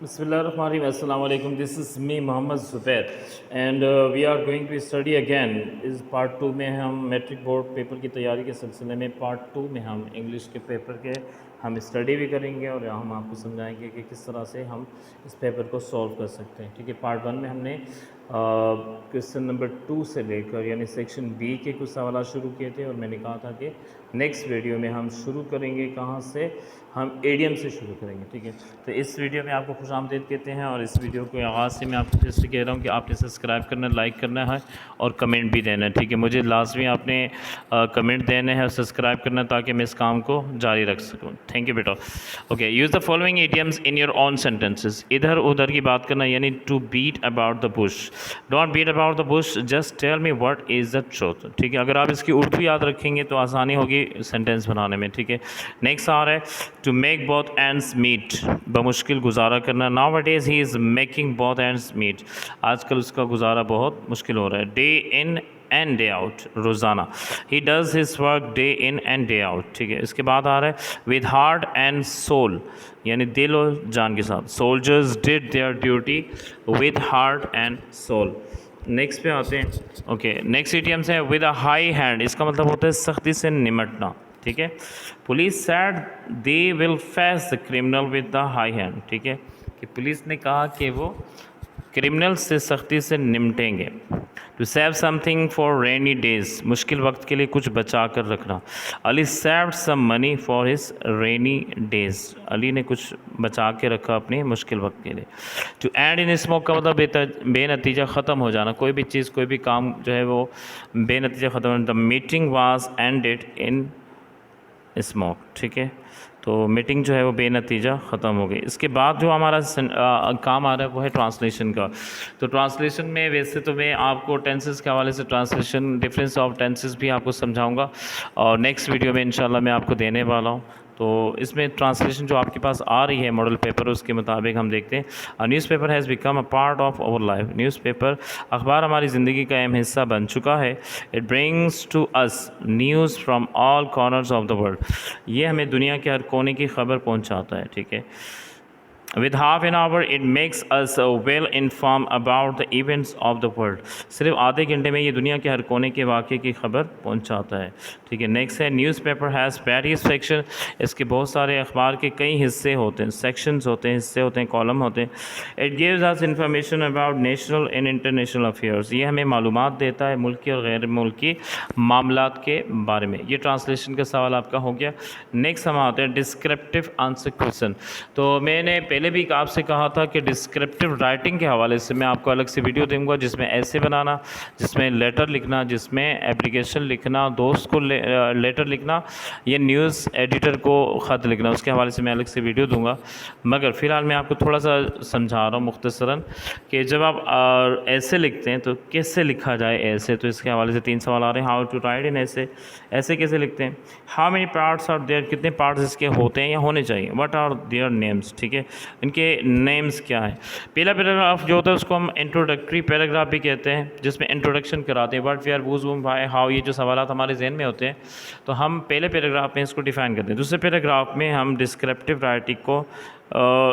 Bismillahirrahmanirrahim. Assalamu alaikum. This is me Mohammad Zubair and we are going to study again. इस part 2 में हम matric board paper की तैयारी के सिलसिले में पार्ट 2 में हम इंग्लिश के पेपर के हम स्टडी भी करेंगे और हम आपको समझाएंगे कि किस तरह से हम इस पेपर को सॉल्व कर सकते हैं। ठीक है, पार्ट 1 में हमने क्वेश्चन नंबर 2 से लेकर यानी सेक्शन बी के कुछ सवाल शुरू किए थे और मैंने कहा था कि नेक्स्ट वीडियो में हम शुरू करेंगे कहाँ से, हम एडियम से शुरू करेंगे। ठीक है, तो इस वीडियो में आपको खुशामदीद कहते हैं और इस वीडियो को आगाज़ से मैं आपको फिर से कह रहा हूँ कि आपने सब्सक्राइब करना, लाइक करना है और कमेंट भी देना है। ठीक है, मुझे लाजमी आपने कमेंट देने हैं और सब्सक्राइब करना ताकि मैं इस काम को जारी रख सकूँ। थैंक यू बेटा। Okay, use the following idioms in your own sentences. इधर उधर की बात करना यानी to beat about the bush. Don't beat about the bush, just tell me what is the truth. ठीक है, अगर आप इसकी उर्दू याद रखेंगे तो आसानी होगी सेंटेंस बनाने में। ठीक है, नेक्स्ट आ रहा है to make both ends meet, बमुश्किल गुजारा करना। Now days he is making both ends meet, आजकल उसका गुजारा बहुत मुश्किल हो रहा है। Day in and day out, रोज़ाना। He does his work day in and day out. ठीक है, इसके बाद आ रहा है विद हार्ट एंड सोल, यानी दिल और जान के साथ। Soldiers did their duty with heart and soul. Next पे आते हैं। ओके, नेक्स्ट इडियम्स है विद अ हाई हैंड, इसका मतलब होता है सख्ती से निमटना। ठीक है, police said they will face the criminal with the high hand. ठीक है, कि पुलिस ने कहा कि वो क्रिमिनल से सख्ती से निमटेंगे। To save something for rainy days, मुश्किल वक्त के लिए कुछ बचा कर रखना। Ali saved some money for his rainy days, Ali ने कुछ बचा के रखा अपने मुश्किल वक्त के लिए। टू एंड इन स्मोक का मतलब बेनतीजा ख़त्म हो जाना, कोई भी चीज़ कोई भी काम जो है वो बेनतीजा ख़त्म हो। The meeting was ended in smoke. ठीक है, तो मीटिंग जो है वो बेनतीजा ख़त्म हो गई। इसके बाद जो हमारा काम आ रहा है वो है ट्रांसलेशन का। तो ट्रांसलेशन में वैसे तो मैं आपको टेंसेस के हवाले से ट्रांसलेशन, डिफरेंस ऑफ टेंसेस भी आपको समझाऊंगा और नेक्स्ट वीडियो में इंशाल्लाह मैं आपको देने वाला हूँ। तो इसमें ट्रांसलेशन जो आपके पास आ रही है मॉडल पेपर, उसके मुताबिक हम देखते हैं। A newspaper has become a part of our life, newspaper अखबार हमारी ज़िंदगी का अहम हिस्सा बन चुका है। It brings to us news from all corners of the world, ये हमें दुनिया के हर कोने की खबर पहुंचाता है। ठीक है, with half an hour it makes us well inform about the events of the world, सिर्फ आधे घंटे में ये दुनिया के हर कोने के वाक़े की खबर पहुंचाता है। ठीक है, नेक्स्ट है न्यूज़पेपर हैज़ वेरियस सेक्शन, इसके बहुत सारे अखबार के कई हिस्से होते हैं, सेक्शंस होते हैं, हिस्से होते हैं, कॉलम होते हैं। It gives us information about national and international affairs, ये हमें मालूमात देता है मुल्की और गैर मुल्की मामलात के बारे में। ये ट्रांसलेशन का सवाल आपका हो गया। नेक्स्ट हम आते हैं डिस्क्रिप्टिव आंसर क्वेश्चन। तो मैंने पहले भी आपसे कहा था कि डिस्क्रिप्टिव राइटिंग के हवाले से मैं आपको अलग से वीडियो दूंगा, जिसमें ऐसे बनाना, जिसमें लेटर लिखना, जिसमें एप्लीकेशन लिखना, दोस्त को लेटर लिखना या न्यूज़ एडिटर को ख़त लिखना, उसके हवाले से मैं अलग से वीडियो दूंगा। मगर फ़िलहाल मैं आपको थोड़ा सा समझा रहा हूँ मुख्तसरन कि जब आप ऐसे लिखते हैं तो कैसे लिखा जाए ऐसे। तो इसके हवाले से 3 सवाल आ रहे हैं। हाउ टू राइट इन ऐसे, ऐसे कैसे लिखते हैं। How many parts are there, कितने पार्ट्स इसके होते हैं या होने चाहिए। व्हाट आर देयर नेम्स, ठीक है, इनके नेम्स क्या है। पहला पैराग्राफ जो होता है उसको हम इंट्रोडक्टरी पैराग्राफ भी कहते हैं, जिसमें इंट्रोडक्शन कराते हैं। What where whose whom why how, ये जो सवाल हमारे जहन में होते हैं तो हम पहले पैराग्राफ में इसको डिफ़ाइन करते हैं। दूसरे पैराग्राफ में हम डिस्क्रिप्टिव राइटिंग को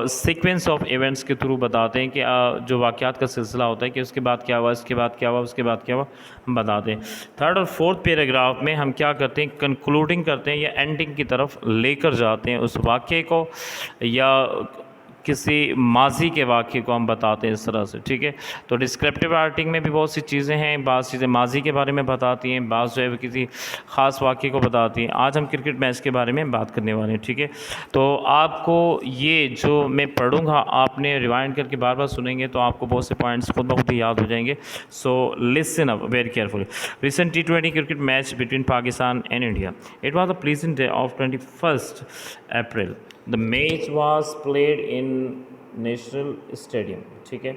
सीक्वेंस ऑफ इवेंट्स के थ्रू बताते हैं कि जो वाक़यात का सिलसिला होता है कि उसके बाद क्या हुआ, इसके बाद क्या हुआ, उसके बाद क्या हुआ, हम बताते हैं। थर्ड और फोर्थ पैराग्राफ में हम क्या करते हैं, कंक्लूडिंग करते हैं या एंडिंग की तरफ लेकर जाते हैं उस वाक़े को या किसी माजी के वाक़े को हम बताते हैं इस तरह से। ठीक है, तो डिस्क्रिप्टिव राइटिंग में भी बहुत सी चीज़ें हैं, बाज़ चीज़ें माजी के बारे में बताती हैं, बाज़ जो है किसी ख़ास वाक़े को बताती हैं। आज हम क्रिकेट मैच के बारे में बात करने वाले हैं। ठीक है, तो आपको ये जो मैं पढ़ूँगा आपने रिवाइंड करके बार बार सुनेंगे तो आपको बहुत से पॉइंट्स खुद ब खुद ही याद हो जाएंगे। So listen up very carefully. Recent T20 cricket match between Pakistan and India, it was a pleasant day of 21st April. The match was played in National Stadium. ठीक है,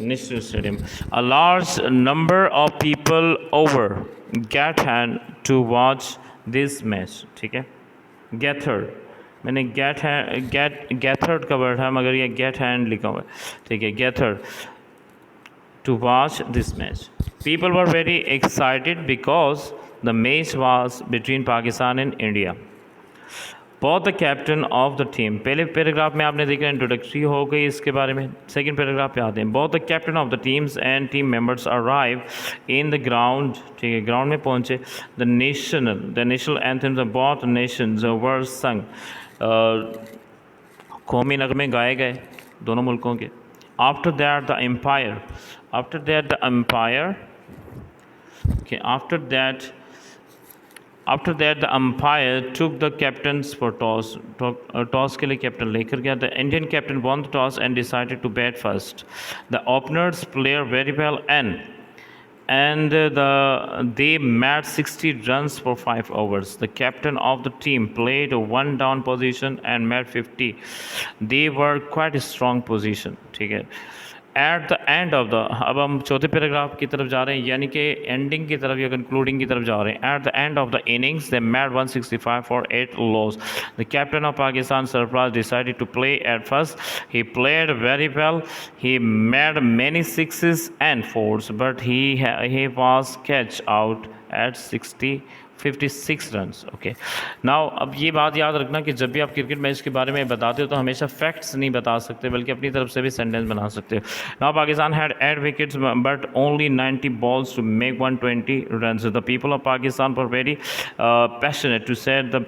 National Stadium. A large number of people over gathered to watch this match. ठीक है, gathered, मैंने gathered का word है मगर ये get hand लिखा हुआ है। ठीक है, gathered to watch this match. People were very excited because the match was between Pakistan and India. Both the captain of the team, पहले पैराग्राफ में आपने देखा इंट्रोडक्टरी हो गई इसके बारे में, सेकंड पैराग्राफ पे आते हैं। Both the captain of the teams and team members arrive in the ground, ठीक है, ग्राउंड में पहुँचे। The national anthems of both nations were sung, कौमी नगमे गाए गए दोनों मुल्कों के। After that the umpire, okay, after that the umpire took the captains for toss, toss के लिए कैप्टन लेकर गया। The Indian captain won the toss and decided to bat first. The openers played very well and they made 60 runs for 5 overs. The captain of the team played a one down position and made 50. They were quite a strong position, ठीक है। Eight the end of the, अब हम चौथे paragraph की तरफ जा रहे हैं, यानी कि एंडिंग की तरफ या कंक्लूडिंग की तरफ जा रहे हैं। At the end of the innings they made 165 for 8 loss. The captain of Pakistan Sarfaraz decided to play at first. He played very well, he made many sixes and fours but he was catch out at 56 runs. Okay, now अब ये बात याद रखना कि जब भी आप cricket match के बारे में बताते हो तो हमेशा फैक्ट्स नहीं बता सकते, बल्कि अपनी तरफ से भी सेंटेंस बना सकते हो। Now Pakistan had 8 wickets but only 90 balls to make 120 runs. The people of Pakistan were very passionate to set the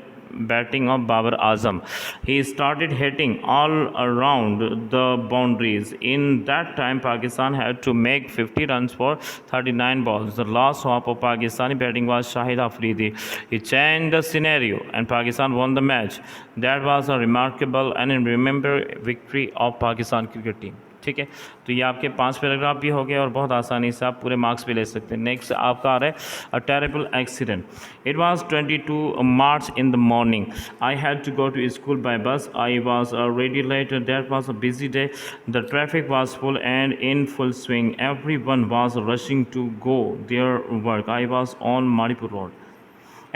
batting of Babar Azam. He started hitting all around the boundaries. In that time, Pakistan had to make 50 runs for 39 balls. The last hope of Pakistani batting was Shahid Afridi. He changed the scenario and Pakistan won the match. That was a remarkable and remembered victory of Pakistan cricket team. ठीक है, तो ये आपके 5 paragraph भी हो गए और बहुत आसानी से आप पूरे मार्क्स भी ले सकते हैं। नेक्स्ट आपका आ रहा है a terrible accident. It was 22 March in the morning. I had to go to school by bus. I was already late. That was a busy day. The traffic was full and in full swing. Everyone was rushing to go their work. I was on Maripur Road.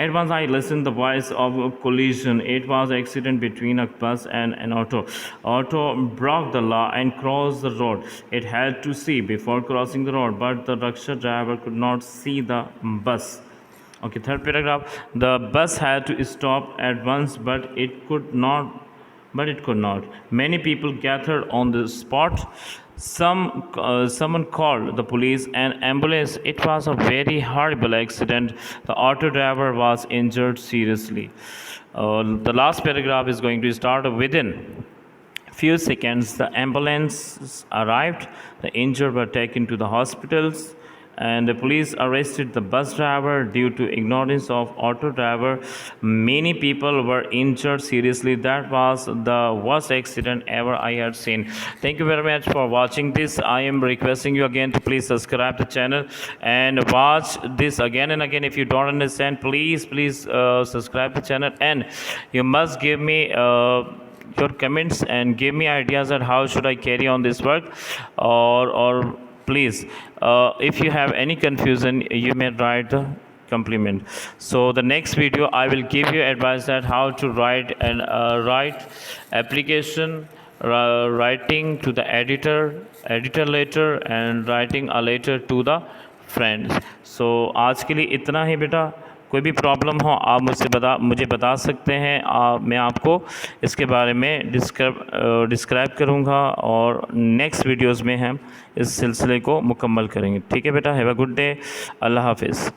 At once I listened the voice of a collision. It was an accident between a bus and an auto. Auto broke the law and crossed the road. It had to see before crossing the road, but the rickshaw driver could not see the bus. Okay, third paragraph. The bus had to stop at once, but it could not. Many people gathered on the spot. Someone called the police and ambulance. It was a very horrible accident. The auto driver was injured seriously. The last paragraph is going to start within few seconds. The ambulance arrived. The injured were taken to the hospitals. And the police arrested the bus driver due to ignorance of auto driver. Many people were injured seriously. That was the worst accident ever I had seen. Thank you very much for watching this. I am requesting you again to please subscribe the channel and watch this again and again. If you don't understand, please subscribe the channel, and you must give me your comments and give me ideas on how should I carry on this work, or please if you have any confusion you may write the compliment. So the next video I will give you advice that how to write and write application, writing to the editor letter and writing a letter to the friends. So आज के लिए इतना ही बेटा। कोई भी problem हो आप मुझे बता सकते हैं। मैं आपको इसके बारे में डिस्क्राइब करूँगा और नेक्स्ट वीडियोज़ में हम इस सिलसिले को मुकम्मल करेंगे। ठीक है बेटा, हैव अ गुड डे, अल्लाह हाफिज़।